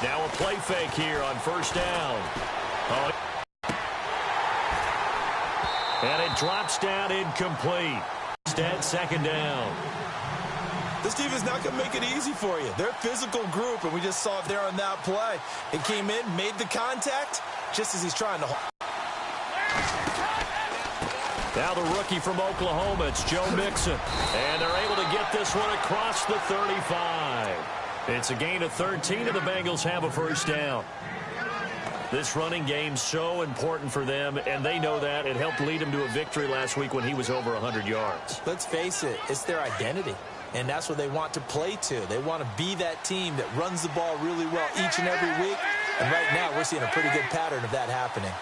Now a play fake here on first down. Oh. And it drops down incomplete. Instead, second down. This team is not going to make it easy for you. They're a physical group, and we just saw it there on that play. It came in, made the contact, just as he's trying to hold. Now the rookie from Oklahoma, it's Joe Mixon. And they're able to get this one across the 35. It's a gain of 13, and the Bengals have a first down. This running game's so important for them, and they know that. It helped lead them to a victory last week when he was over 100 yards. Let's face it, it's their identity, and that's what they want to play to. They want to be that team that runs the ball really well each and every week, and right now we're seeing a pretty good pattern of that happening.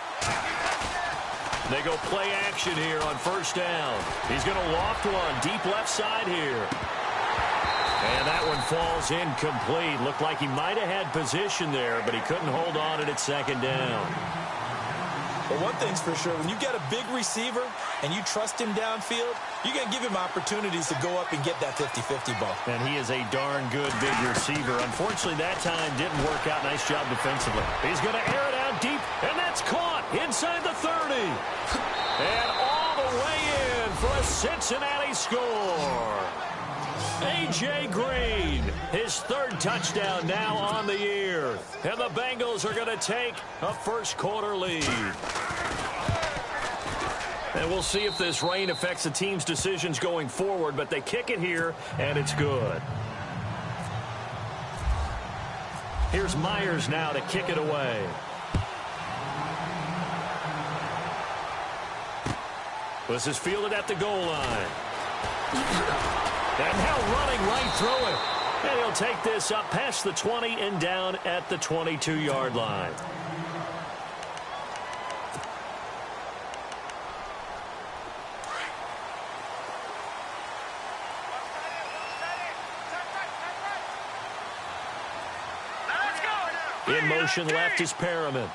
They go play action here on first down. He's going to loft one deep left side here. And that one falls incomplete. Looked like he might have had position there, but he couldn't hold on at second down. But one thing's for sure, when you get a big receiver and you trust him downfield, you're going to give him opportunities to go up and get that 50-50 ball. And he is a darn good big receiver. Unfortunately, that time didn't work out. Nice job defensively. He's going to air it out deep, and that's caught inside the 30. And all the way in for a Cincinnati score. A.J. Green, his third touchdown now on the year. And the Bengals are going to take a first-quarter lead. And we'll see if this rain affects the team's decisions going forward, but they kick it here, and it's good. Here's Myers now to kick it away. This is fielded at the goal line. And now running right through it. And he'll take this up past the 20 and down at the 22-yard line. In motion left is Perriman.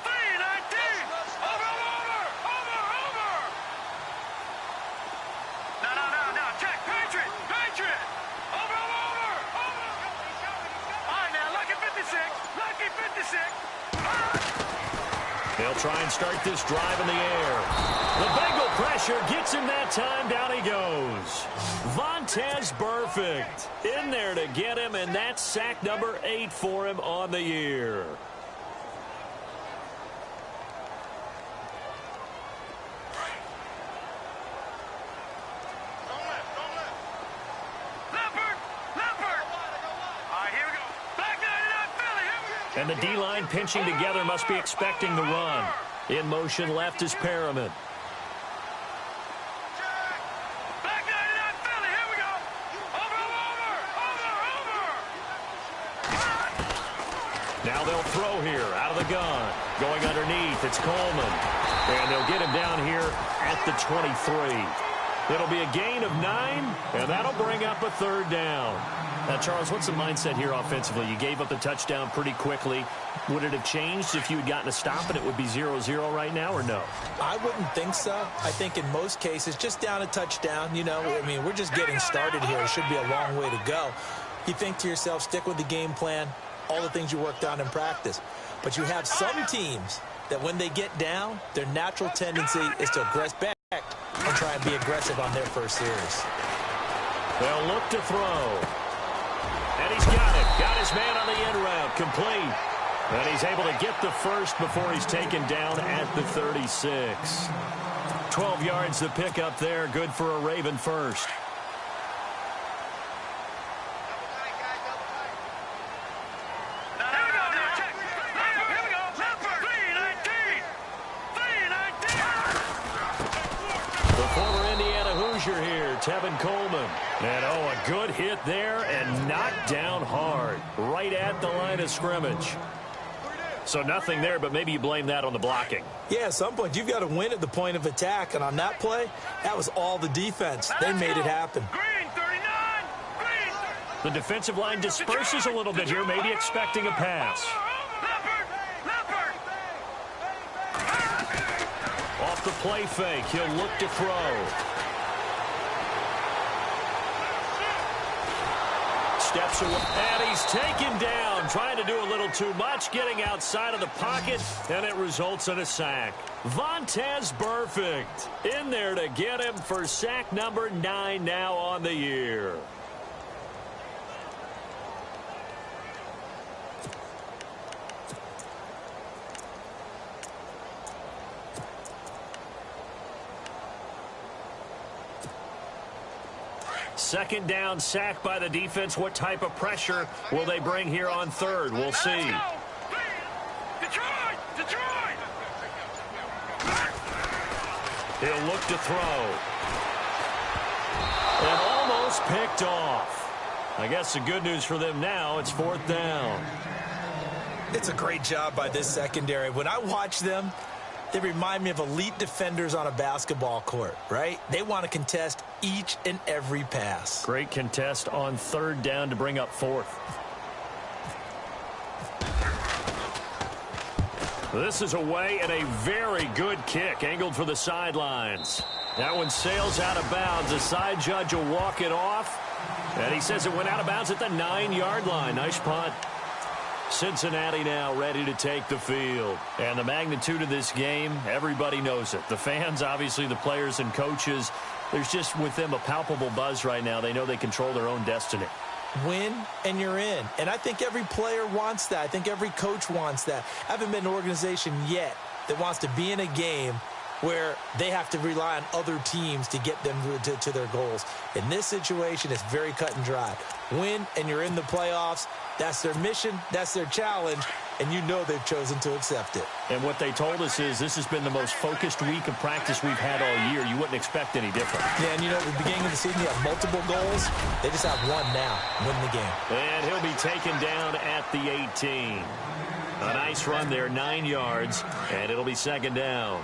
They'll try and start this drive in the air. The Bengal pressure gets him that time. Down he goes. Vontaze Burfict in there to get him, and that's sack number 8 for him on the year. And the D-line pinching together must be expecting the run. In motion left is Perriman. Now they'll throw here out of the gun. Going underneath, it's Coleman. And they'll get him down here at the 23. It'll be a gain of 9, and that'll bring up a third down. Now, Charles, what's the mindset here offensively? You gave up the touchdown pretty quickly. Would it have changed if you had gotten a stop and it would be 0-0 right now, or no? I wouldn't think so. I think in most cases, just down a touchdown, you know, I mean, we're just getting started here. It should be a long way to go. You think to yourself, stick with the game plan, all the things you worked on in practice. But you have some teams that when they get down, their natural tendency is to aggress back and try and be aggressive on their first series. They'll look to throw. And he's got it. Got his man on the end route. Complete. And he's able to get the first before he's taken down at the 36. 12 yards to pick up there. Good for a Raven first. Here, Tevin Coleman. And, oh, a good hit there and knocked down hard right at the line of scrimmage. So nothing there, but maybe you blame that on the blocking. Yeah, at some point you've got to win at the point of attack, and on that play, that was all the defense. They made it happen. The defensive line disperses a little bit here, maybe expecting a pass. Off the play fake, he'll look to throw. steps away. And he's taken down, trying to do a little too much, getting outside of the pocket, and it results in a sack. Vontaze Burfict in there to get him for sack number 9 now on the year. Second down, sack by the defense. What type of pressure will they bring here on third? We'll see. Detroit! He'll look to throw. And almost picked off. I guess the good news for them now, it's 4th down. It's a great job by this secondary. When I watch them, they remind me of elite defenders on a basketball court, right? They want to contest each and every pass. Great contest on 3rd down to bring up 4th. This is away and a very good kick, angled for the sidelines. That one sails out of bounds. The side judge will walk it off, and he says it went out of bounds at the 9-yard line. Nice punt. Cincinnati now ready to take the field. And the magnitude of this game, everybody knows it. The fans, obviously the players and coaches, there's just with them a palpable buzz right now. They know they control their own destiny. Win and you're in. And I think every player wants that. I think every coach wants that. I haven't been an organization yet that wants to be in a game where they have to rely on other teams to get them to their goals. In this situation, it's very cut and dry. Win and you're in the playoffs. That's their mission. That's their challenge. And you know they've chosen to accept it. And what they told us is this has been the most focused week of practice we've had all year. You wouldn't expect any different. Yeah, and you know, at the beginning of the season, you have multiple goals. They just have one now, win the game. And he'll be taken down at the 18. A nice run there, 9 yards, and it'll be 2nd down.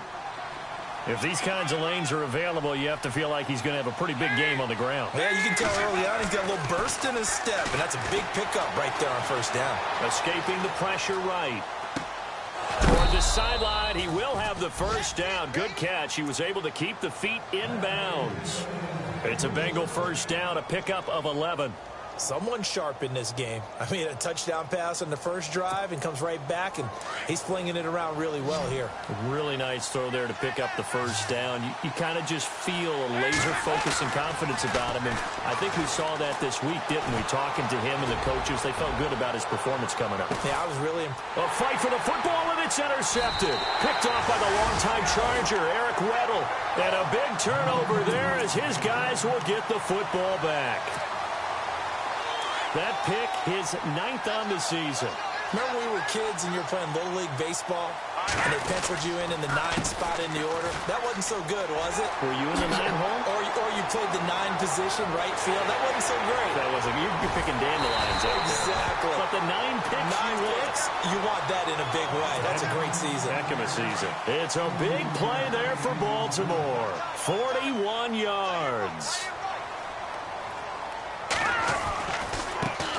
If these kinds of lanes are available, you have to feel like he's going to have a pretty big game on the ground. Yeah, you can tell early on he's got a little burst in his step, and that's a big pickup right there on 1st down. Escaping the pressure right. Toward the sideline, he will have the 1st down. Good catch. He was able to keep the feet in bounds. It's a Bengal 1st down, a pickup of 11. Someone sharp in this game. I mean, a touchdown pass on the first drive and comes right back, and he's flinging it around really well here. Really nice throw there to pick up the 1st down. You kind of just feel a laser focus and confidence about him, and I think we saw that this week, didn't we? Talking to him and the coaches, they felt good about his performance coming up. Yeah, I was really impressed. A fight for the football, and it's intercepted. Picked off by the longtime Charger, Eric Weddle. And a big turnover there as his guys will get the football back. That pick, his 9th on the season. Remember when we were kids and you were playing Little League Baseball and they penciled you in the 9 spot in the order? That wasn't so good, was it? Were you in the 9 hole? Or you played the 9 position, right field? That wasn't so great. That wasn't. You're picking dandelions out there. Exactly. But the 9 picks, you want that in a big way. That's a great season. Heck of a season. It's a big play there for Baltimore. 41 yards.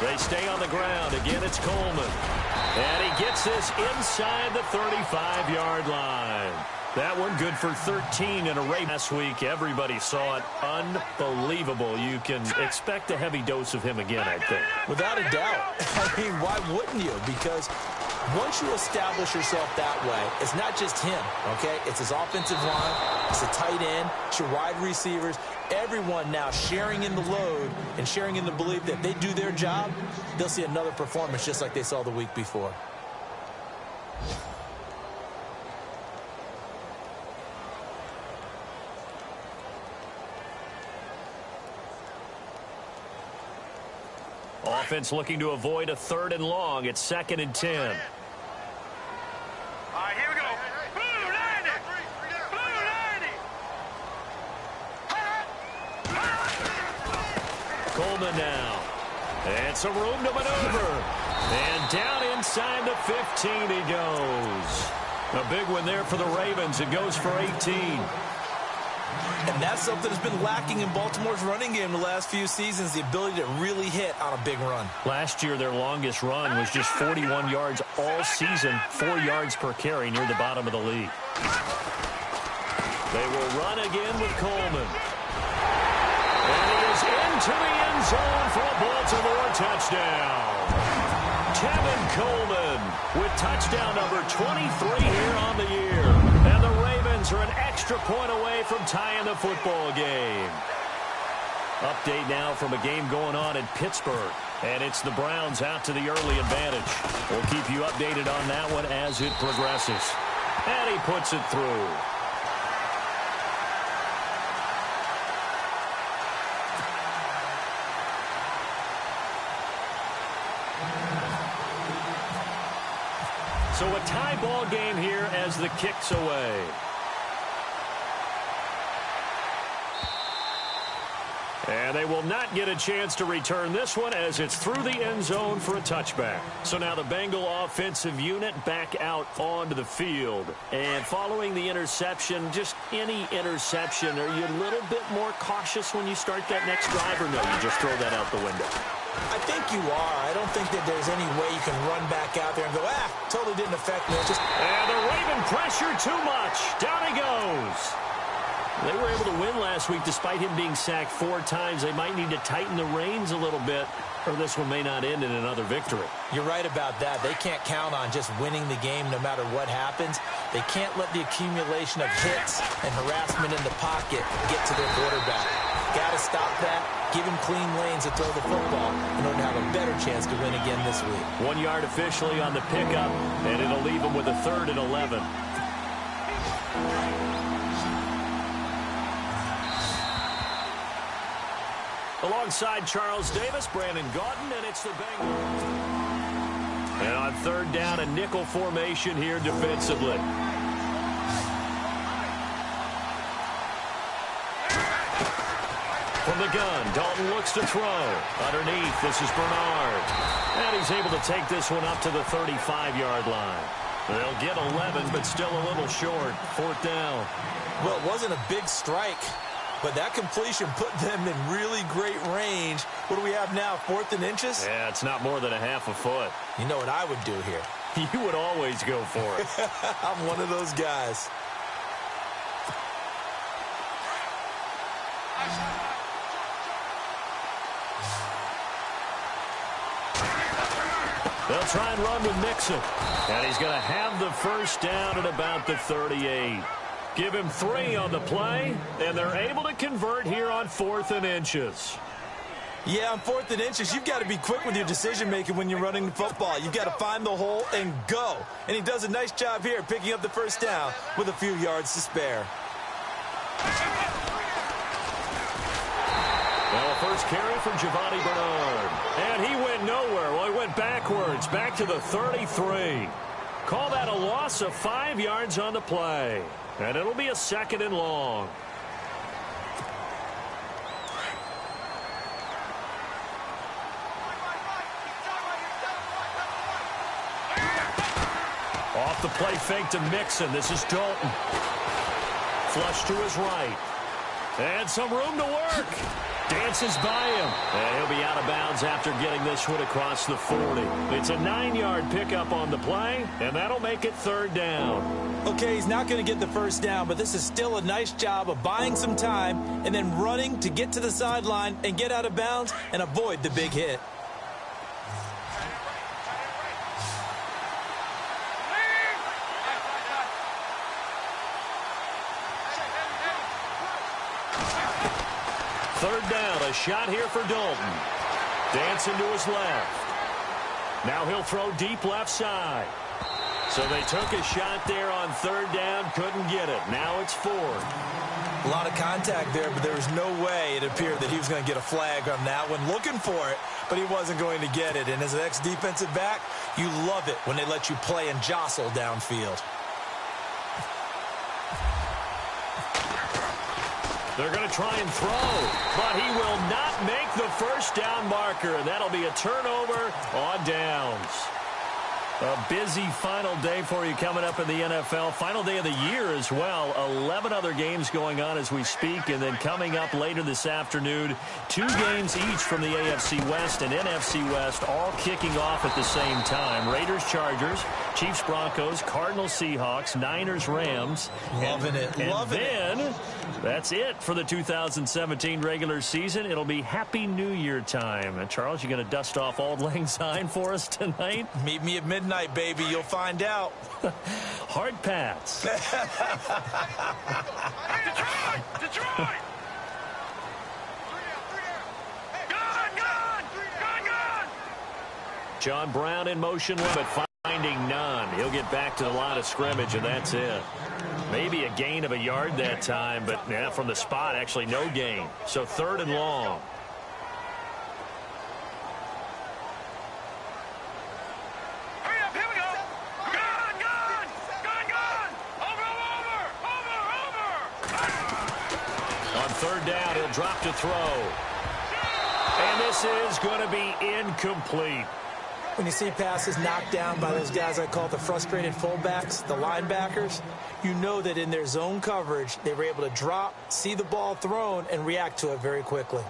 They stay on the ground. Again, it's Coleman. And he gets this inside the 35-yard line. That one good for 13 in a race last week. Everybody saw it. Unbelievable. You can expect a heavy dose of him again, I think. Without a doubt. I mean, why wouldn't you? Because once you establish yourself that way, it's not just him, okay? It's his offensive line. It's the tight end. It's your wide receivers. Everyone now sharing in the load and sharing in the belief that if they do their job, they'll see another performance just like they saw the week before. Offense looking to avoid a 3rd and long. It's 2nd and 10. All right, here we go. Blue 90. Blue 90. Coleman now. And some room to maneuver. And down inside the 15 he goes. A big one there for the Ravens. It goes for 18. And that's something that's been lacking in Baltimore's running game the last few seasons, the ability to really hit on a big run. Last year, their longest run was just 41 yards all season, 4 yards per carry near the bottom of the league. They will run again with Coleman. And he is into the end zone for a Baltimore touchdown. Kevin Coleman with touchdown number 23 here on the year. And the Ravens are an extra point away from tying the football game. Update now from a game going on in Pittsburgh. And it's the Browns out to the early advantage. We'll keep you updated on that one as it progresses. And he puts it through. So a tie ball game here as the kick's away. And they will not get a chance to return this one as it's through the end zone for a touchback. So now the Bengal offensive unit back out onto the field. And following the interception, just any interception, are you a little bit more cautious when you start that next drive, or no, you just throw that out the window? I think you are. I don't think that there's any way you can run back out there and go, totally didn't affect me. And the Raven pressure too much. Down he goes. They were able to win last week despite him being sacked 4 times. They might need to tighten the reins a little bit, or this one may not end in another victory. You're right about that. They can't count on just winning the game no matter what happens. They can't let the accumulation of hits and harassment in the pocket get to their quarterback. Got to stop that. Give him clean lanes to throw the football in order to have a better chance to win again this week. 1 yard officially on the pickup, and it'll leave him with a 3rd and 11. Alongside Charles Davis, Brandon Gaudin, and it's the Bengals. And on 3rd down, a nickel formation here defensively. From the gun, Dalton looks to throw. Underneath, this is Bernard. And he's able to take this one up to the 35-yard line. They'll get 11, but still a little short. 4th down. Well, it wasn't a big strike, but that completion put them in really great range. What do we have now, 4th and inches? Yeah, it's not more than a half a foot. You know what I would do here? You would always go for it. I'm one of those guys. They'll try and run with Mixon. And he's going to have the first down at about the 38. Give him 3 on the play, and they're able to convert here on 4th and inches. Yeah, on 4th and inches, you've got to be quick with your decision-making when you're running the football. You've got to find the hole and go. And he does a nice job here picking up the first down with a few yards to spare. Well, first carry from Giovanni Bernard. And he went nowhere. Well, he went backwards, back to the 33. Call that a loss of 5 yards on the play. And it'll be a 2nd and long. Off the play fake to Mixon. This is Dalton. Flush to his right. And some room to work. Dances by him. And he'll be out of bounds after getting this one across the 40. It's a 9-yard pickup on the play, and that'll make it 3rd down. Okay, he's not going to get the first down, but this is still a nice job of buying some time and then running to get to the sideline and get out of bounds and avoid the big hit. Third down, a shot here for Dalton. Dancing to his left. Now he'll throw deep left side. So they took a shot there on 3rd down, couldn't get it. Now it's 4th. A lot of contact there, but there was no way it appeared that he was going to get a flag on that one. Looking for it, but he wasn't going to get it. And as an ex-defensive back, you love it when they let you play and jostle downfield. They're going to try and throw, but he will not make the first down marker, and that'll be a turnover on downs. A busy final day for you coming up in the NFL. Final day of the year as well. 11 other games going on as we speak, and then coming up later this afternoon, 2 games each from the AFC West and NFC West, all kicking off at the same time. Raiders, Chargers, Chiefs, Broncos, Cardinals, Seahawks, Niners, Rams. Loving it. That's it for the 2017 regular season. It'll be Happy New Year time. And Charles, you going to dust off Auld Lang Syne for us tonight? Meet me at midnight, baby. You'll find out. Hard pass. Detroit! Detroit! Gun! John Brown in motion, but finding none. He'll get back to the line of scrimmage, and that's it. Maybe a gain of a yard that time, but yeah, from the spot, actually no gain. So 3rd and long. Hurry up, here we go! Gun! Over! On 3rd down, he'll drop to throw. And this is going to be incomplete. When you see passes knocked down by those guys I call the frustrated fullbacks, the linebackers, you know that in their zone coverage, they were able to drop, see the ball thrown, and react to it very quickly.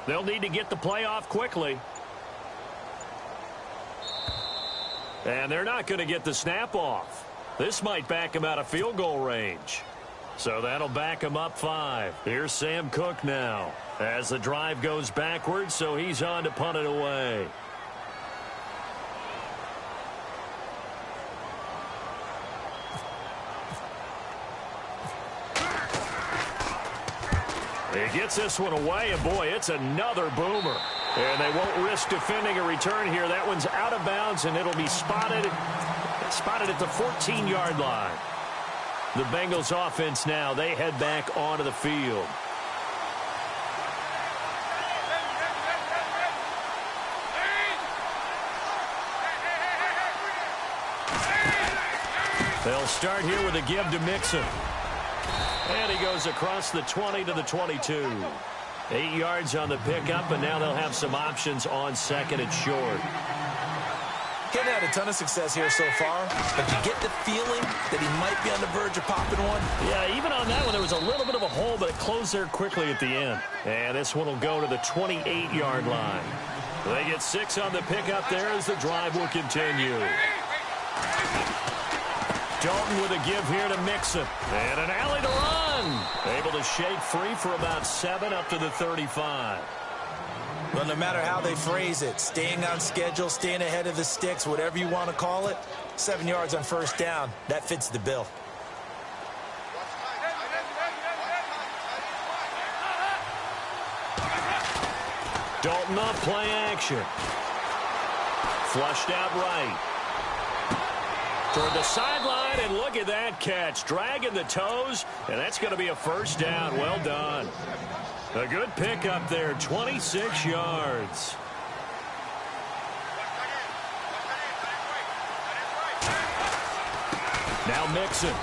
They'll need to get the play off quickly. And they're not going to get the snap off. This might back him out of field goal range. So that'll back him up 5. Here's Sam Cook now as the drive goes backwards, so he's on to punt it away. He gets this one away, and boy, it's another boomer. And they won't risk defending a return here. That one's out of bounds, and it'll be spotted at the 14-yard line. The Bengals offense now, they head back onto the field. They'll start here with a give to Mixon. And he goes across the 20 to the 22. 8 yards on the pickup, and now they'll have some options on 2nd and short. He's had a ton of success here so far, but you get the feeling that he might be on the verge of popping one. Yeah, even on that one, there was a little bit of a hole, but it closed there quickly at the end. And this one will go to the 28-yard line. They get 6 on the pickup there as the drive will continue. Dalton with a give here to Mixon. And an alley to run. Able to shake free for about 7 up to the 35. Well, no matter how they phrase it, staying on schedule, staying ahead of the sticks, whatever you want to call it, 7 yards on 1st down, that fits the bill. Dalton on play action. Flushed out right. Toward the sideline, and look at that catch. Dragging the toes, and that's going to be a 1st down. Well done. A good pickup there, 26 yards. Now Mixon.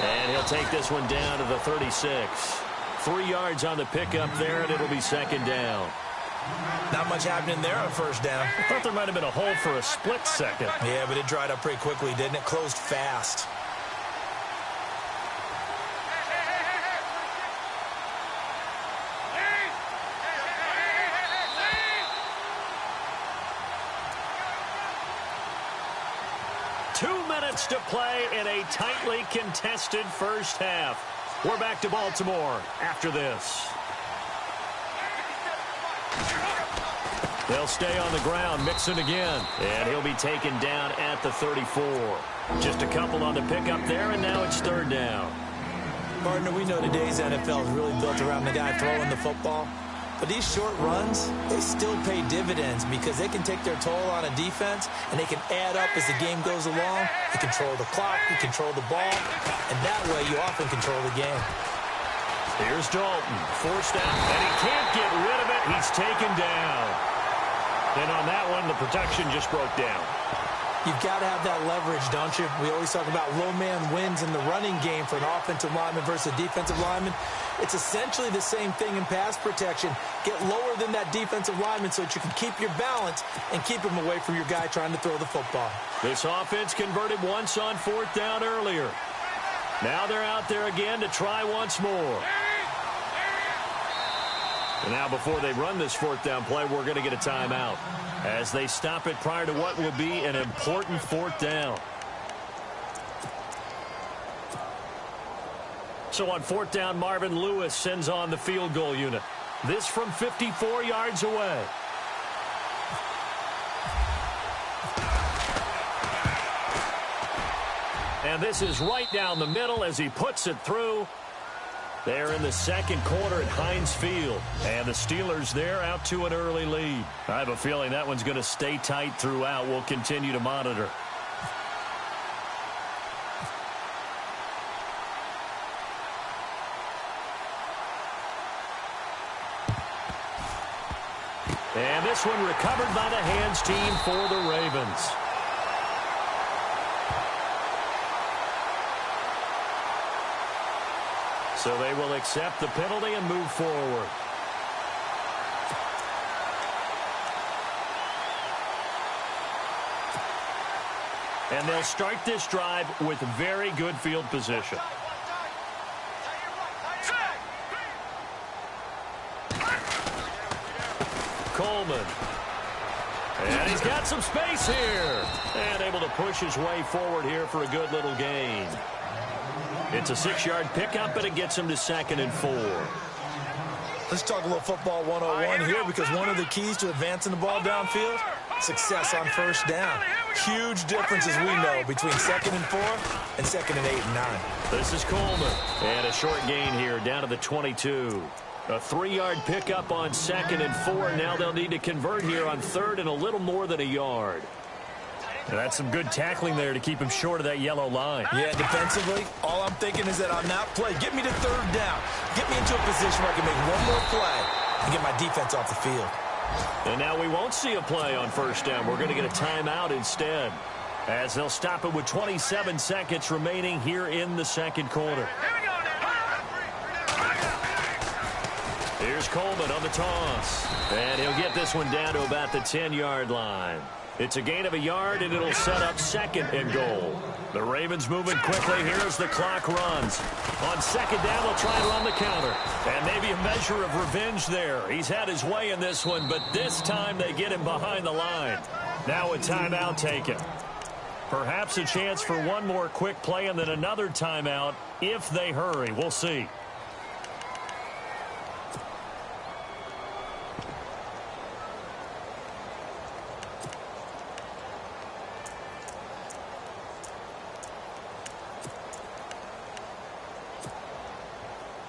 And he'll take this one down to the 36. 3 yards on the pickup there, and it'll be 2nd down. Not much happening there on 1st down. I thought there might have been a hole for a split second. Yeah, but it dried up pretty quickly, didn't it? Closed fast. To play in a tightly contested 1st half. We're back to Baltimore after this. They'll stay on the ground. Mixon again. And he'll be taken down at the 34. Just a couple on the pickup there, and now it's 3rd down. Partner, we know today's NFL is really built around the guy throwing the football. But these short runs, they still pay dividends because they can take their toll on a defense, and they can add up as the game goes along. You control the clock, you control the ball, and that way you often control the game. Here's Dalton, forced out, and he can't get rid of it. He's taken down. And on that one, the protection just broke down. You've got to have that leverage, don't you? We always talk about low man wins in the running game for an offensive lineman versus a defensive lineman. It's essentially the same thing in pass protection. Get lower than that defensive lineman so that you can keep your balance and keep him away from your guy trying to throw the football. This offense converted once on 4th down earlier. Now they're out there again to try once more. And now before they run this 4th down play, we're going to get a timeout as they stop it prior to what will be an important 4th down. So on 4th down, Marvin Lewis sends on the field goal unit. This from 54 yards away. And this is right down the middle as he puts it through. They're in the second quarter at Heinz Field. And the Steelers there out to an early lead. I have a feeling that one's going to stay tight throughout. We'll continue to monitor. And this one recovered by the hands team for the Ravens. So they will accept the penalty and move forward. And they'll start this drive with very good field position. Coleman. And he's got some space here. And able to push his way forward here for a good little gain. It's a 6-yard pickup, and it gets him to 2nd and 4. Let's talk a little football 101 here, because one of the keys to advancing the ball downfield, success on 1st down. Huge difference, as we know, between 2nd and 4 and 2nd and 8 and 9. This is Coleman. And a short gain here down to the 22. A 3-yard pickup on 2nd and 4. Now they'll need to convert here on 3rd and a little more than a yard. And that's some good tackling there to keep him short of that yellow line. Yeah, defensively, all I'm thinking is that on that play, get me to 3rd down. Get me into a position where I can make one more play and get my defense off the field. And now we won't see a play on 1st down. We're going to get a timeout instead, as they'll stop it with 27 seconds remaining here in the second quarter. Here's Coleman on the toss. And he'll get this one down to about the 10-yard line. It's a gain of a yard, and it'll set up 2nd and goal. The Ravens moving quickly here as the clock runs. On 2nd down, they'll try and run the counter. And maybe a measure of revenge there. He's had his way in this one, but this time they get him behind the line. Now a timeout taken. Perhaps a chance for one more quick play and then another timeout if they hurry. We'll see.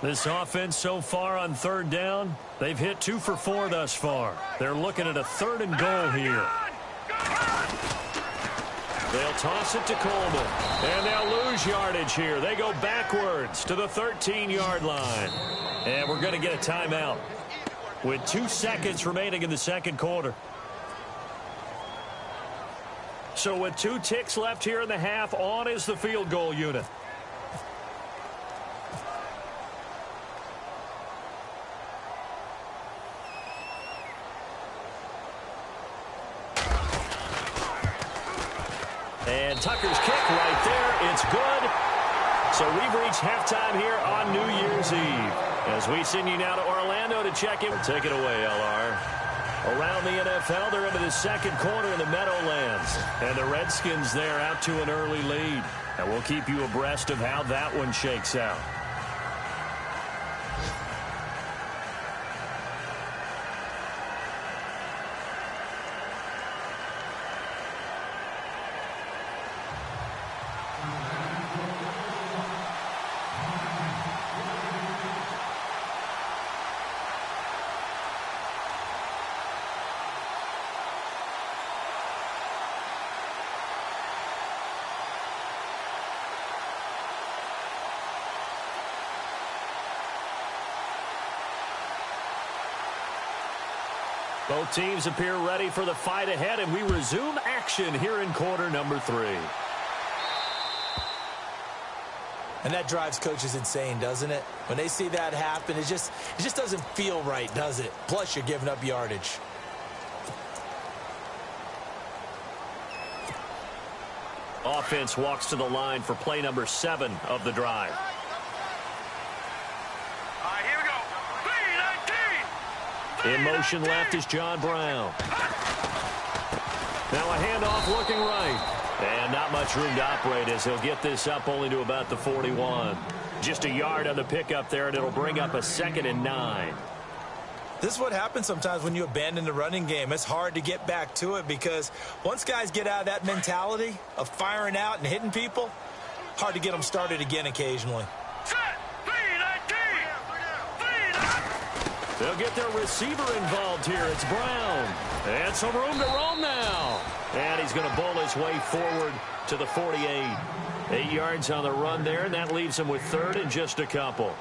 This offense so far on 3rd down, they've hit 2 for 4 thus far. They're looking at a 3rd and goal here. They'll toss it to Coleman, and they'll lose yardage here. They go backwards to the 13-yard line. And we're going to get a timeout with 2 seconds remaining in the second quarter. So with 2 ticks left here in the half, on is the field goal unit. And Tucker's kick right there. It's good. So we've reached halftime here on New Year's Eve. As we send you now to Orlando to check in. Take it away, LR. Around the NFL, they're into the second quarter in the Meadowlands. And the Redskins there out to an early lead. And we'll keep you abreast of how that one shakes out. Both teams appear ready for the fight ahead, and we resume action here in quarter number 3. And that drives coaches insane, doesn't it? When they see that happen, it just doesn't feel right, does it? Plus, you're giving up yardage. Offense walks to the line for play number 7 of the drive. All right, here we go. 3-19. In motion left is John Brown. Now a handoff looking right. And not much room to operate as he'll get this up only to about the 41. Just a yard on the pickup there, and it'll bring up a 2nd and 9. This is what happens sometimes when you abandon the running game. It's hard to get back to it because once guys get out of that mentality of firing out and hitting people, hard to get them started again occasionally. Set. 3-19. 3-19. They'll get their receiver involved here. It's Brown. And some room to roam now. And he's going to bowl his way forward to the 48. 8 yards on the run there, and that leaves him with 3rd and just a couple.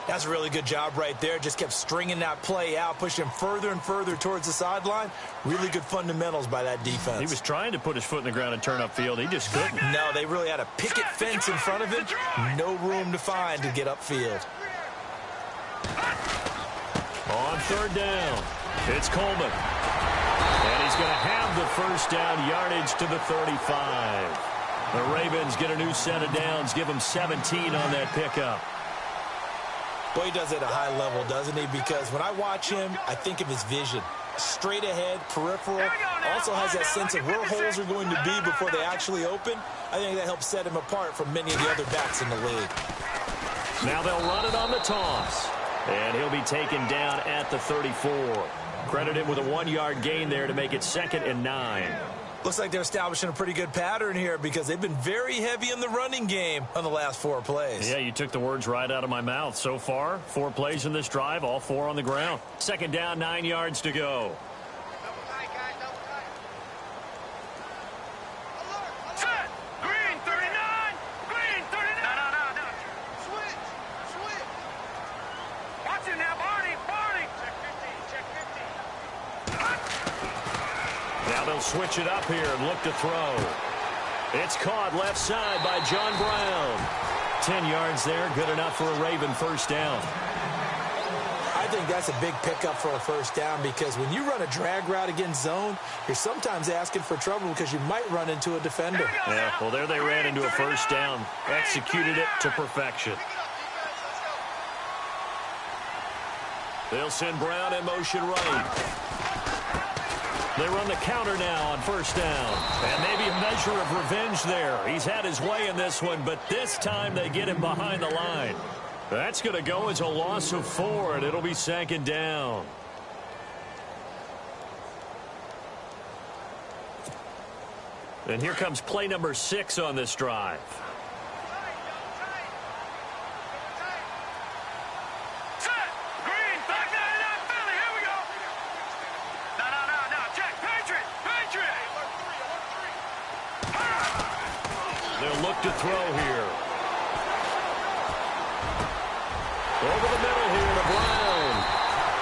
That's a really good job right there. Just kept stringing that play out, pushing him further and further towards the sideline. Really good fundamentals by that defense. He was trying to put his foot in the ground and turn upfield. He just couldn't. No, they really had a picket fence in front of him. No room to find to get upfield. On 3rd down, it's Coleman. And he's going to have the 1st down, yardage to the 35. The Ravens get a new set of downs, give him 17 on that pickup. Boy, he does it at a high level, doesn't he? Because when I watch him, I think of his vision. Straight ahead, peripheral. Also has that sense of where holes are going to be before they actually open. I think that helps set him apart from many of the other backs in the league. Now they'll run it on the toss. And he'll be taken down at the 34. Credit him with a 1-yard gain there to make it 2nd and 9. Looks like they're establishing a pretty good pattern here because they've been very heavy in the running game on the last 4 plays. Yeah, you took the words right out of my mouth. So far, 4 plays in this drive, all 4 on the ground. 2nd down, 9 yards to go. Set. Green 39. Green 39. No. Switch. Watch it now, Barney. Check 15. Now they'll switch it up here and look to throw. It's caught left side by John Brown. 10 yards there, good enough for a Raven 1st down. I think that's a big pickup for a 1st down because when you run a drag route against zone, you're sometimes asking for trouble because you might run into a defender. Yeah, well, there they ran into a 1st down. Executed it to perfection. They'll send Brown in motion right. They run the counter now on 1st down. And maybe a measure of revenge there. He's had his way in this one, but this time they get him behind the line. That's going to go as a loss of 4, and it'll be 2nd down. And here comes play number 6 on this drive. Look to throw here. Over the middle here to Brown.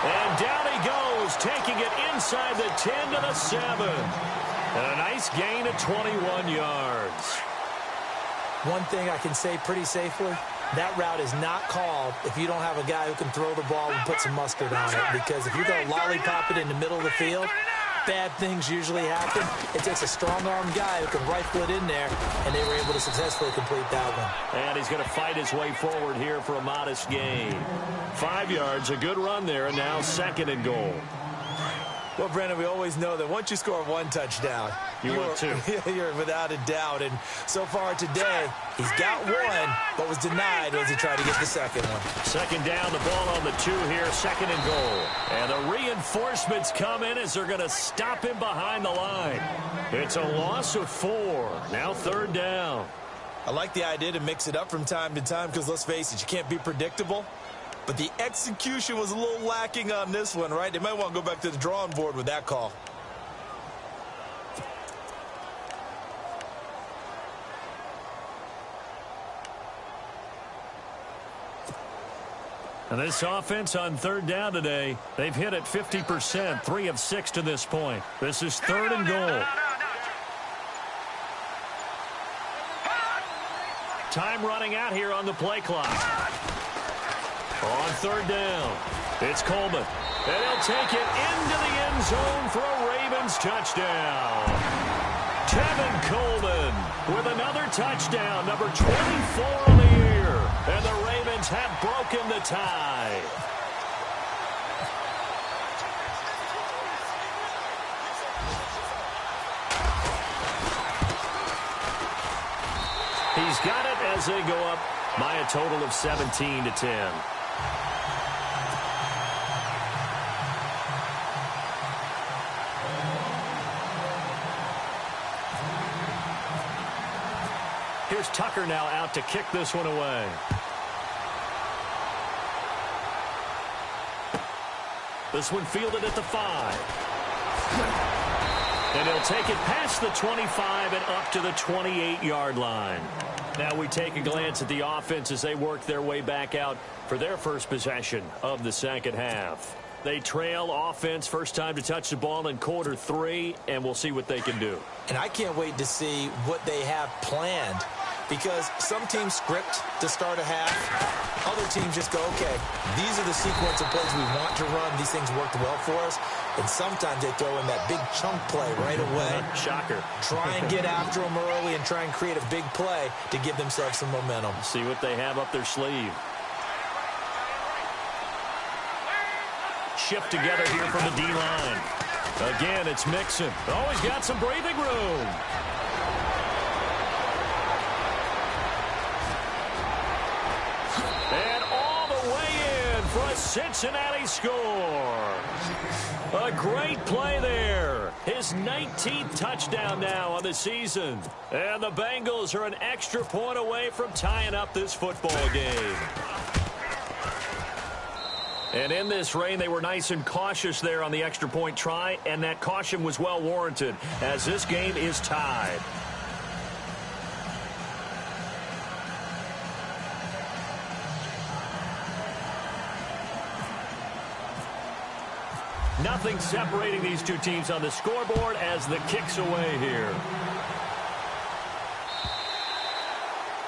And down he goes, taking it inside the 10 to the 7. And a nice gain of 21 yards. One thing I can say pretty safely, that route is not called if you don't have a guy who can throw the ball and put some mustard on it. Because if you're going to lollipop it in the middle of the field, bad things usually happen. It takes a strong-arm guy who can rifle it in there, and they were able to successfully complete that one. And he's going to fight his way forward here for a modest gain. 5 yards, a good run there, and now 2nd and goal. Well, Brandon, we always know that once you score 1 touchdown, you're 2. You're without a doubt. And so far today, he's got 1, but was denied as he tried to get the 2nd one. 2nd down, the ball on the 2 here, 2nd and goal. And the reinforcements come in as they're going to stop him behind the line. It's a loss of 4. Now 3rd down. I like the idea to mix it up from time to time because, let's face it, you can't be predictable. But the execution was a little lacking on this one, right? They might want to go back to the drawing board with that call. And this offense on third down today, they've hit it 50%, 3 of 6 to this point. This is third and goal. Time running out here on the play clock. On third down, it's Coleman. And he'll take it into the end zone for a Ravens touchdown. Tevin Coleman with another touchdown, number 24 on the year. And the Ravens have broken the tie. He's got it as they go up by a total of 17-10. Here's Tucker now out to kick this one away. This one fielded at the 5. And he'll take it past the 25 and up to the 28-yard line. Now we take a glance at the offense as they work their way back out for their first possession of the second half. They trail offense, first time to touch the ball in quarter 3, and we'll see what they can do. And I can't wait to see what they have planned, because some teams script to start a half. Other teams just go, okay, these are the sequence of plays we want to run. These things worked well for us. And sometimes they throw in that big chunk play right away. Shocker. Try and get after them early and try and create a big play to give themselves some momentum. See what they have up their sleeve. Shift together here from the D-line. Again, it's Mixon. Oh, he's got some breathing room. And all the way in for a Cincinnati score. A great play there. His 19th touchdown now on the season. And the Bengals are an extra point away from tying up this football game. And in this rain, they were nice and cautious there on the extra point try, and that caution was well warranted as this game is tied. Nothing separating these two teams on the scoreboard as the kick's away here.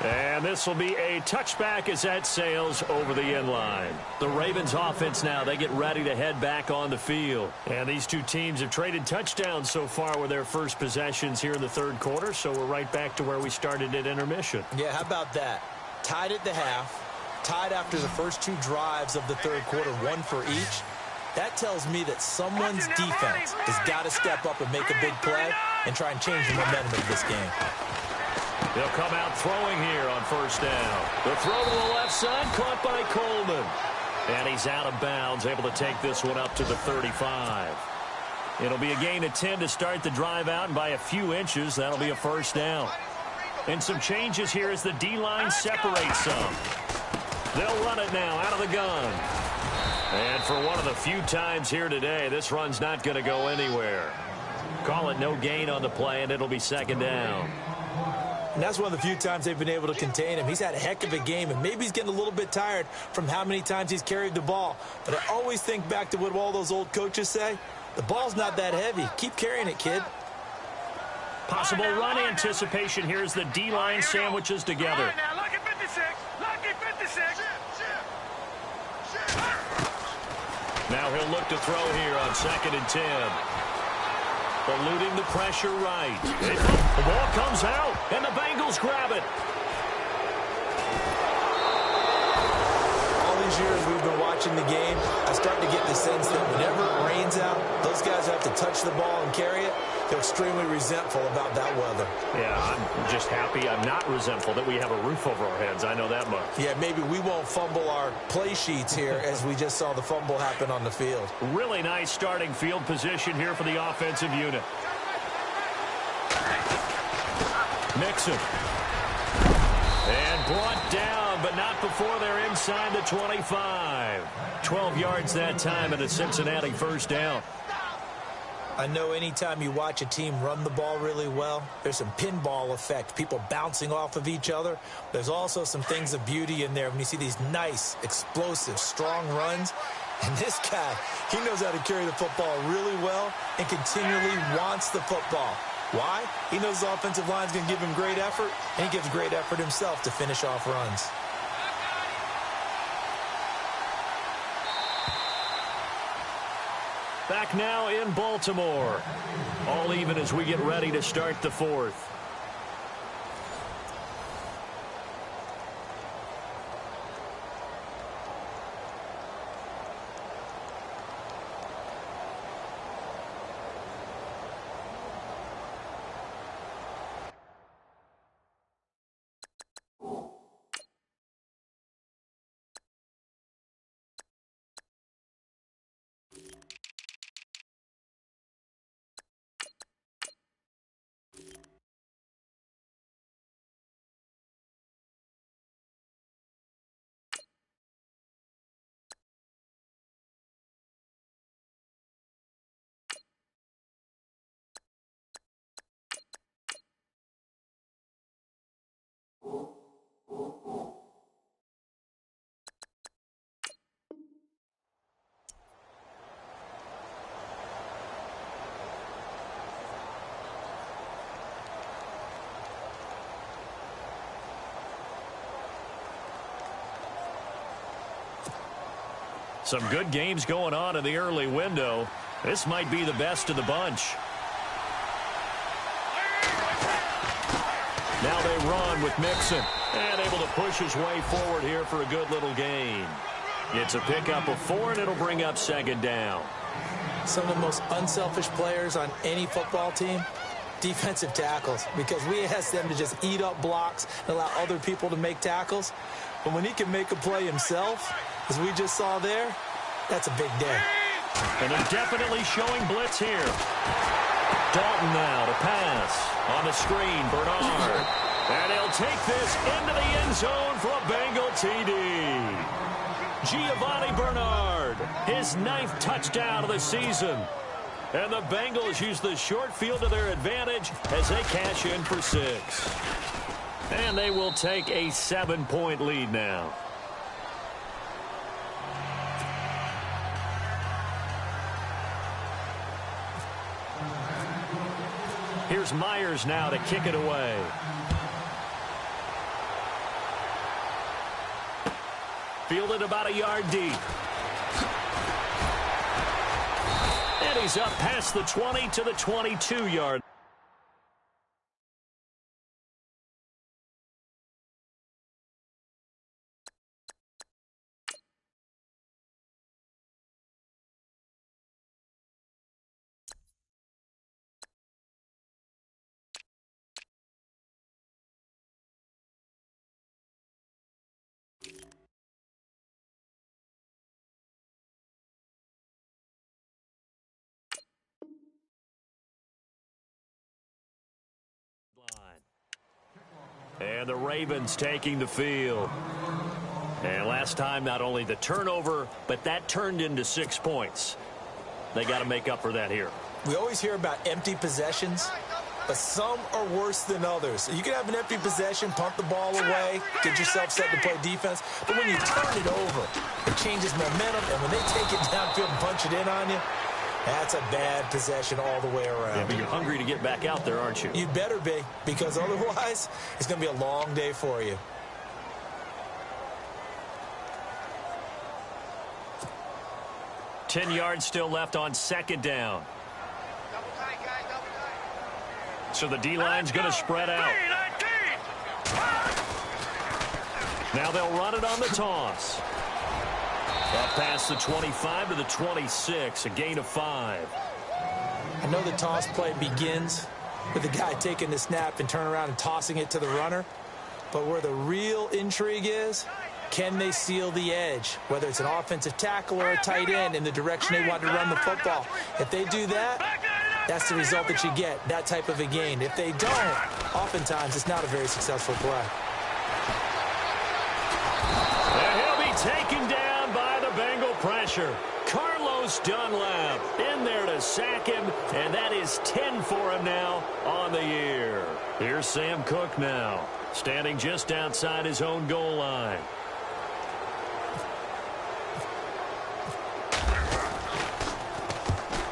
And this will be a touchback as that sails over the end line. The Ravens offense now, they get ready to head back on the field. And these two teams have traded touchdowns so far with their first possessions here in the third quarter, so we're right back to where we started at intermission. Yeah, how about that? Tied at the half, tied after the first 2 drives of the third quarter, 1 for each. That tells me that someone's defense has got to step up and make a big play and try and change the momentum of this game. They'll come out throwing here on first down. The throw to the left side, caught by Coleman. And he's out of bounds, able to take this one up to the 35. It'll be a gain of 10 to start the drive out, and by a few inches, that'll be a first down. And some changes here as the D-line separates some. They'll run it now out of the gun. And for one of the few times here today, this run's not going to go anywhere. Call it no gain on the play, and it'll be second down. And that's one of the few times they've been able to contain him. He's had a heck of a game, and maybe he's getting a little bit tired from how many times he's carried the ball. But I always think back to what all those old coaches say. The ball's not that heavy. Keep carrying it, kid. Possible run anticipation here as the D-line sandwiches together. Now, lucky 56. Lucky 56. Now he'll look to throw here on 2nd and 10. Eluding the pressure right. The ball comes out, and the Bengals grab it. All these years we've been watching the game, I start to get the sense that whenever it rains out, those guys have to touch the ball and carry it. They're extremely resentful about that weather. Yeah, I'm just happy I'm not resentful that we have a roof over our heads. I know that much. Yeah, maybe we won't fumble our play sheets here as we just saw the fumble happen on the field. Really nice starting field position here for the offensive unit. Mixon. And brought down, but not before they're inside the 25. 12 yards that time and a Cincinnati first down. I know anytime you watch a team run the ball really well, there's some pinball effect, people bouncing off of each other. There's also some things of beauty in there when you see these nice, explosive, strong runs. And this guy, he knows how to carry the football really well and continually wants the football. Why? He knows the offensive line's going to give him great effort, and he gives great effort himself to finish off runs. Back now in Baltimore. All even as we get ready to start the fourth. Some good games going on in the early window. This might be the best of the bunch. Now they run with Mixon. And able to push his way forward here for a good little gain. It's a pickup of 4, and it'll bring up second down. Some of the most unselfish players on any football team, defensive tackles, because we ask them to just eat up blocks and allow other people to make tackles. But when he can make a play himself, as we just saw there, that's a big day. And they're definitely showing blitz here. Dalton now to pass. On the screen, Bernard. And he'll take this into the end zone for a Bengal TD. Giovanni Bernard, his 9th touchdown of the season. And the Bengals use the short field to their advantage as they cash in for 6. And they will take a 7-point lead now. Here's Myers now to kick it away. Fielded about a yard deep. And he's up past the 20 to the 22-yard. And the Ravens taking the field. And last time, not only the turnover, but that turned into 6 points. They got to make up for that here. We always hear about empty possessions, but some are worse than others. You can have an empty possession, punt the ball away, get yourself set to play defense. But when you turn it over, it changes momentum. And when they take it downfield and punch it in on you, that's a bad possession all the way around. Yeah, but you're hungry to get back out there, aren't you? You better be, because otherwise it's going to be a long day for you. Ten yards still left on second down. So the D-line's going to spread out. Now they'll run it on the toss. Up past the 25 to the 26, a gain of 5. I know the toss play begins with the guy taking the snap and turn around and tossing it to the runner. But where the real intrigue is, can they seal the edge? Whether it's an offensive tackle or a tight end in the direction they want to run the football. If they do that, that's the result that you get, that type of a gain. If they don't, oftentimes it's not a very successful play. And he'll be taken down by the Bengal pressure. Carlos Bruce Dunlap in there to sack him, and that is 10 for him now on the year. Here's Sam Cook now, standing just outside his own goal line.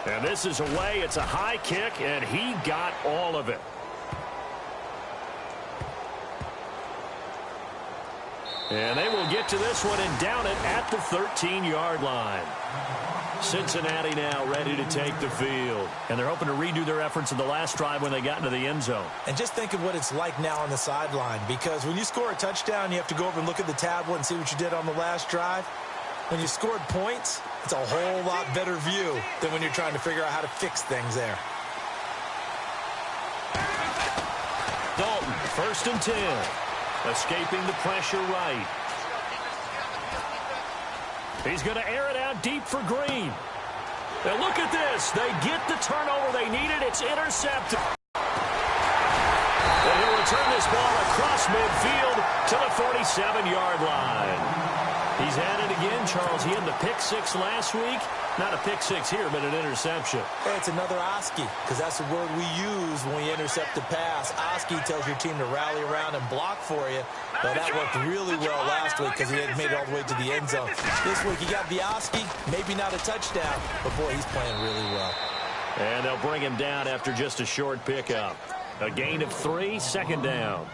And this is away. It's a high kick, and he got all of it. And they will get to this one and down it at the 13-yard line. Cincinnati now ready to take the field. And they're hoping to redo their efforts in the last drive when they got into the end zone. And just think of what it's like now on the sideline, because when you score a touchdown, you have to go over and look at the tablet and see what you did on the last drive. When you scored points, it's a whole lot better view than when you're trying to figure out how to fix things there. Dalton, 1st and 10. Escaping the pressure right. He's going to air it out deep for Green. Now look at this. They get the turnover they needed. It's intercepted. And he'll return this ball across midfield to the 47-yard line. He's at it again, Charles. He had the pick six last week. Not a pick six here, but an interception. Hey, it's another Oski, because that's the word we use when we intercept a pass. Oski tells your team to rally around and block for you. But that worked really well last week because he had made it all the way to the end zone. This week he got the Oski, maybe not a touchdown, but boy, he's playing really well. And they'll bring him down after just a short pickup. A gain of 3, 2nd down.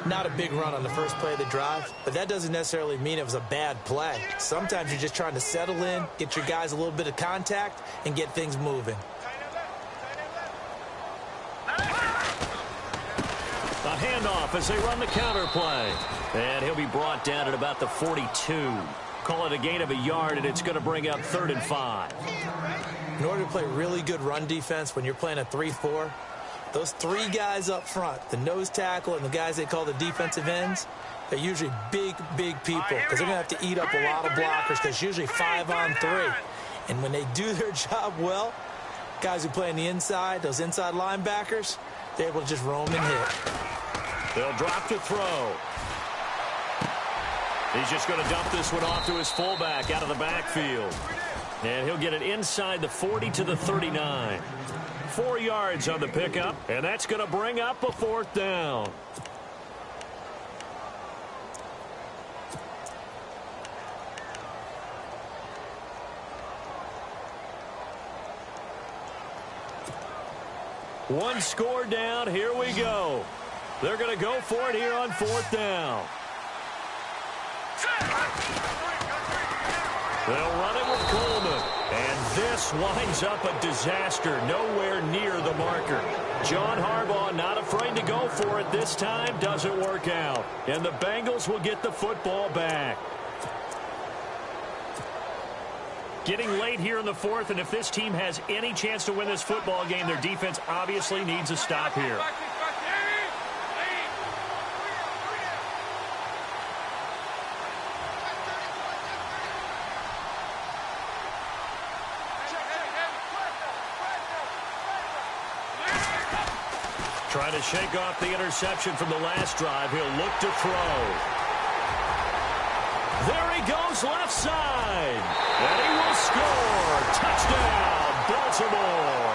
Not a big run on the first play of the drive, but that doesn't necessarily mean it was a bad play. Sometimes you're just trying to settle in, get your guys a little bit of contact, and get things moving. A handoff as they run the counter play. And he'll be brought down at about the 42. Call it a gain of a yard, and it's going to bring up 3rd and 5. In order to play really good run defense when you're playing a 3-4, those 3 guys up front, the nose tackle and the guys they call the defensive ends, they're usually big, big people because they're going to have to eat up a lot of blockers because it's usually 5 on 3. And when they do their job well, guys who play on the inside, those inside linebackers, they're able to just roam and hit. They'll drop to throw. He's just going to dump this one off to his fullback out of the backfield. And he'll get it inside the 40 to the 39. 4 yards on the pickup, and that's going to bring up a 4th down. One score down. Here we go. They're going to go for it here on 4th down. They'll run it with Coleman. And this winds up a disaster. Nowhere near the marker. John Harbaugh not afraid to go for it this time. Doesn't work out. And the Bengals will get the football back. Getting late here in the 4th, and if this team has any chance to win this football game, their defense obviously needs a stop here. Trying to shake off the interception from the last drive. He'll look to throw. There he goes left side. And he will score. Touchdown, Baltimore.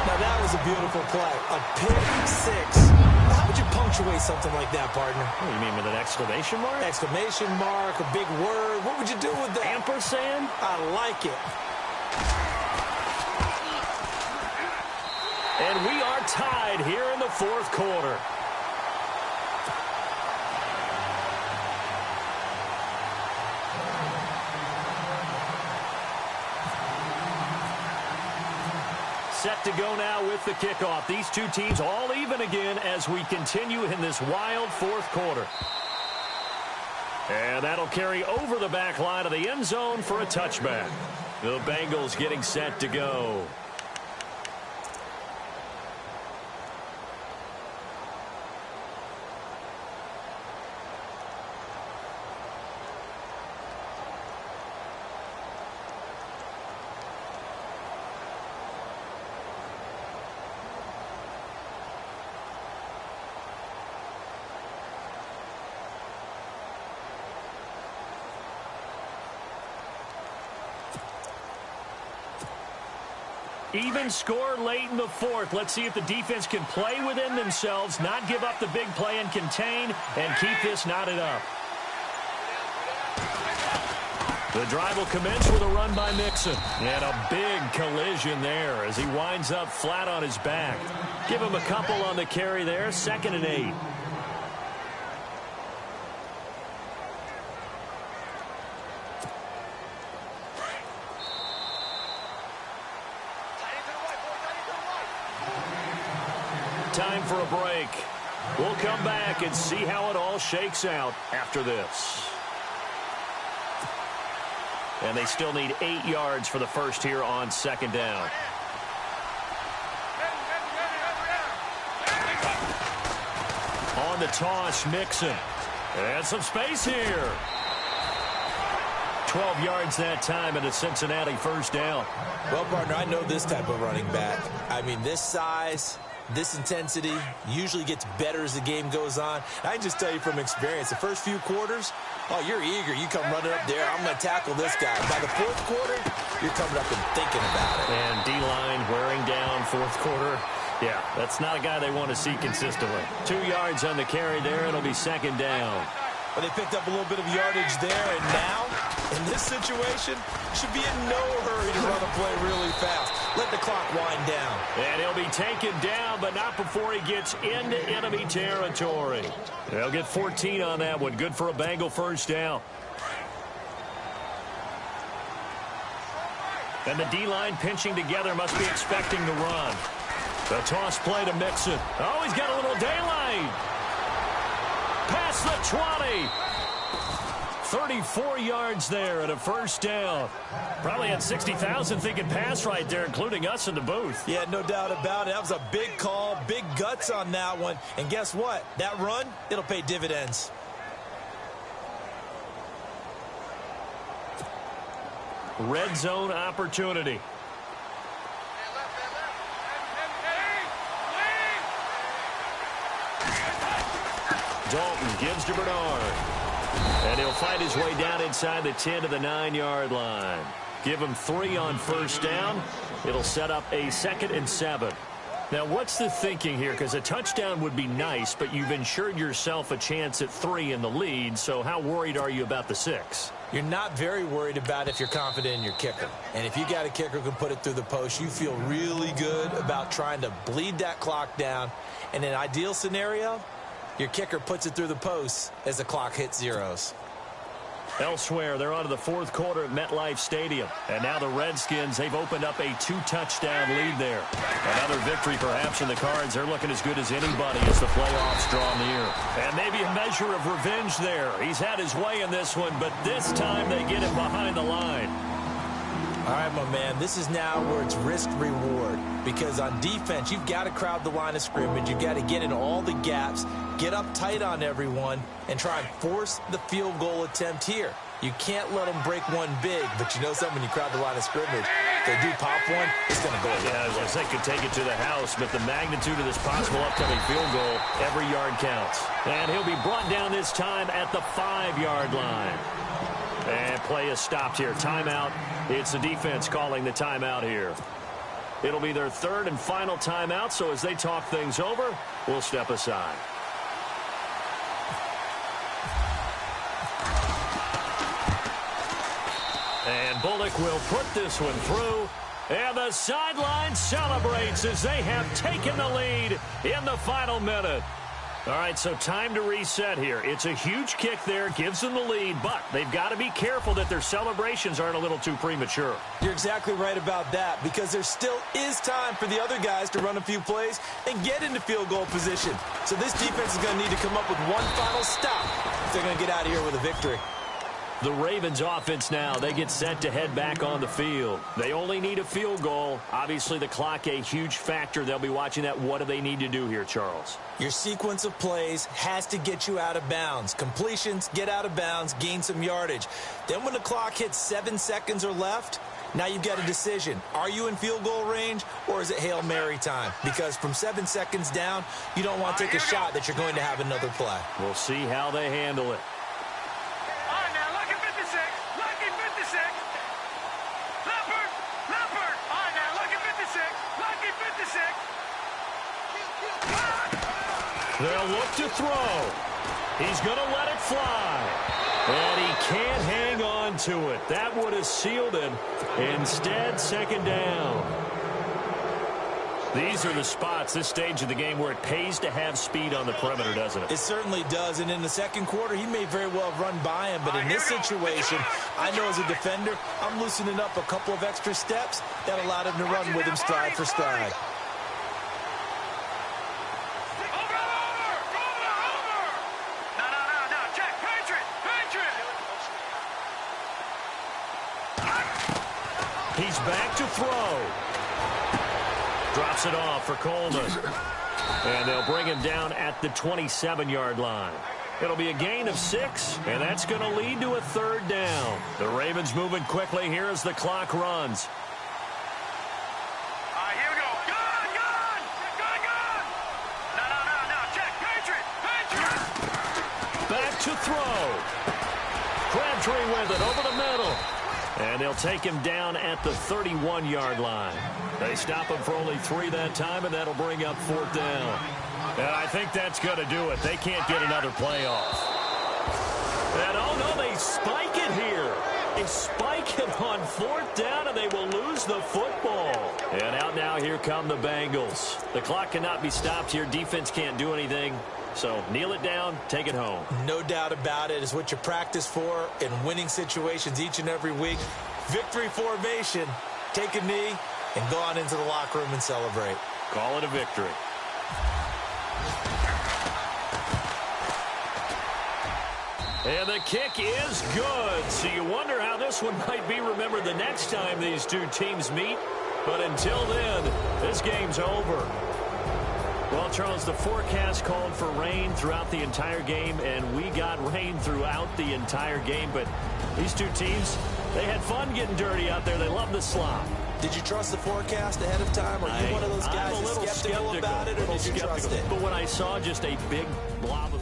Now that was a beautiful play. A pick six. How would you punctuate something like that, partner? What do you mean, with an exclamation mark? Exclamation mark, a big word. What would you do with that? Ampersand? I like it. And we are tied here in the 4th quarter. Set to go now with the kickoff. These two teams all even again as we continue in this wild 4th quarter. And that'll carry over the back line of the end zone for a touchback. The Bengals getting set to go. Even score late in the fourth. Let's see if the defense can play within themselves, not give up the big play and contain, and keep this knotted up. The drive will commence with a run by Mixon. And a big collision there as he winds up flat on his back. Give him a couple on the carry there, 2nd and 8. Time for a break. We'll come back and see how it all shakes out after this. And they still need 8 yards for the first here on 2nd down. On the toss, Mixon. And some space here. 12 yards that time and a Cincinnati first down. Well, partner, I know this type of running back. I mean, this size, this intensity usually gets better as the game goes on. I can just tell you from experience, the first few quarters, oh, you're eager. You come running up there. I'm going to tackle this guy. By the fourth quarter, you're coming up and thinking about it. And D-line wearing down fourth quarter. Yeah, that's not a guy they want to see consistently. 2 yards on the carry there. It'll be 2nd down. But they picked up a little bit of yardage there, and now, in this situation, should be in no hurry to run a play really fast. Let the clock wind down. And he'll be taken down, but not before he gets into enemy territory. They'll get 14 on that one. Good for a Bengal first down. And the D-line pinching together must be expecting the run. The toss play to Mixon. Oh, he's got a little daylight. Past the 20. 34 yards there at a first down. Probably had 60,000 thinking pass right there, including us in the booth. Yeah, no doubt about it. That was a big call, big guts on that one. And guess what? That run, it'll pay dividends. Red zone opportunity. Dalton gives to Bernard. And he'll fight his way down inside the 10 to the 9-yard line. Give him 3 on first down. It'll set up a 2nd and 7. Now, what's the thinking here? Because a touchdown would be nice, but you've ensured yourself a chance at 3 in the lead. So how worried are you about the 6? You're not very worried about if you're confident in your kicker. And if you got a kicker who can put it through the post, you feel really good about trying to bleed that clock down. In an ideal scenario, your kicker puts it through the post as the clock hits zeros. Elsewhere, they're on to the fourth quarter at MetLife Stadium. And now the Redskins, they've opened up a 2-touchdown lead there. Another victory perhaps in the cards. They're looking as good as anybody as the playoffs draw near. And maybe a measure of revenge there. He's had his way in this one, but this time they get him behind the line. All right, my man, this is now where it's risk-reward. Because on defense, you've got to crowd the line of scrimmage. You've got to get in all the gaps, get up tight on everyone, and try and force the field goal attempt here. You can't let them break one big, but you know something, when you crowd the line of scrimmage, if they do pop one, it's going to go. Yeah, as they could take it to the house, but the magnitude of this possible upcoming field goal, every yard counts. And he'll be brought down this time at the 5-yard line. And play is stopped here. Timeout. It's the defense calling the timeout here. It'll be their 3rd and final timeout, so as they talk things over, we'll step aside. And Bullock will put this one through. And the sideline celebrates as they have taken the lead in the final minute. All right, so time to reset here. It's a huge kick there, gives them the lead, but they've got to be careful that their celebrations aren't a little too premature. You're exactly right about that, because there still is time for the other guys to run a few plays and get into field goal position. So this defense is going to need to come up with one final stop if they're going to get out of here with a victory. The Ravens offense now, they get set to head back on the field. They only need a field goal. Obviously, the clock a huge factor. They'll be watching that. What do they need to do here, Charles? Your sequence of plays has to get you out of bounds. Completions, get out of bounds, gain some yardage. Then when the clock hits 7 seconds or left, now you've got a decision. Are you in field goal range, or is it Hail Mary time? Because from 7 seconds down, you don't want to take a shot that you're going to have another play. We'll see how they handle it. They'll look to throw. He's going to let it fly. And he can't hang on to it. That would have sealed it. Instead, second down. These are the spots, this stage of the game, where it pays to have speed on the perimeter, doesn't it? It certainly does. And in the second quarter, he may very well have run by him. But in this situation, I know as a defender, I'm loosening up a couple of extra steps that allowed him to run with him stride for stride. He's back to throw. Drops it off for Coleman. And they'll bring him down at the 27-yard line. It'll be a gain of 6, and that's going to lead to a third down. The Ravens moving quickly here as the clock runs. Here we go. Gun! No. Check. Patriot. Back to throw. Crabtree with it over the middle. And they'll take him down at the 31-yard line. They stop him for only 3 that time, and that'll bring up 4th down. And I think that's going to do it. They can't get another play off. And, oh, no, they spike it here. They spike it on 4th down, and they will lose the football. And out now, here come the Bengals. The clock cannot be stopped here. Defense can't do anything. So kneel it down, take it home. No doubt about it. It's what you practice for in winning situations each and every week. Victory formation. Take a knee and go on into the locker room and celebrate. Call it a victory. And the kick is good. So you wonder how this one might be remembered the next time these two teams meet. But until then, this game's over. Well, Charles, the forecast called for rain throughout the entire game, and we got rain throughout the entire game. But these two teams, they had fun getting dirty out there. They love the slop. Did you trust the forecast ahead of time? Are you one of those guys I'm a little skeptical about it, or did you trust it? But when I saw just a big blob of